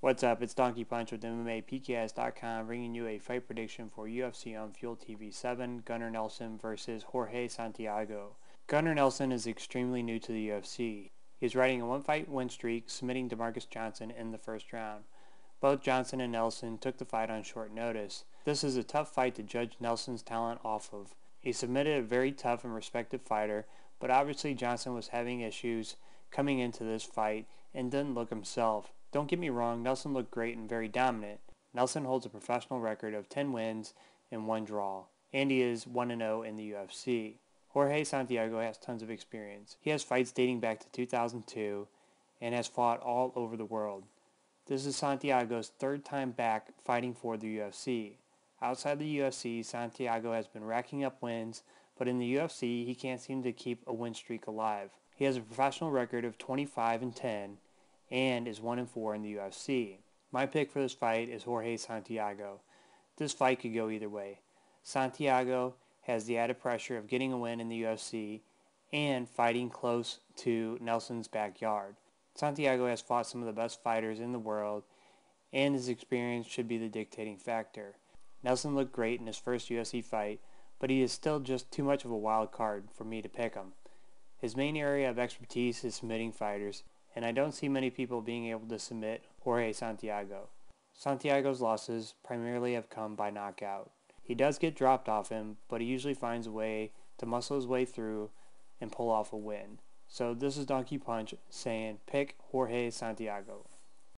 What's up? It's Donkey Punch with MMAPKS.com bringing you a fight prediction for UFC on Fuel TV 7, Gunnar Nelson versus Jorge Santiago. Gunnar Nelson is extremely new to the UFC. He is riding a one-fight win streak, submitting DeMarcus Johnson in the first round. Both Johnson and Nelson took the fight on short notice. This is a tough fight to judge Nelson's talent off of. He submitted a very tough and respected fighter, but obviously Johnson was having issues coming into this fight and didn't look himself. Don't get me wrong, Nelson looked great and very dominant. Nelson holds a professional record of 10 wins and 1 draw, and he is 1-0 in the UFC. Jorge Santiago has tons of experience. He has fights dating back to 2002 and has fought all over the world. This is Santiago's third time back fighting for the UFC. Outside the UFC, Santiago has been racking up wins, but in the UFC, he can't seem to keep a win streak alive. He has a professional record of 25-10 and is 1-4 in the UFC. My pick for this fight is Jorge Santiago. This fight could go either way. Santiago has the added pressure of getting a win in the UFC and fighting close to Nelson's backyard. Santiago has fought some of the best fighters in the world, and his experience should be the dictating factor. Nelson looked great in his first UFC fight, but he is still just too much of a wild card for me to pick him. His main area of expertise is submitting fighters, and I don't see many people being able to submit Jorge Santiago. Santiago's losses primarily have come by knockout. He does get dropped off him, but he usually finds a way to muscle his way through and pull off a win. So this is Donkey Punch saying pick Jorge Santiago.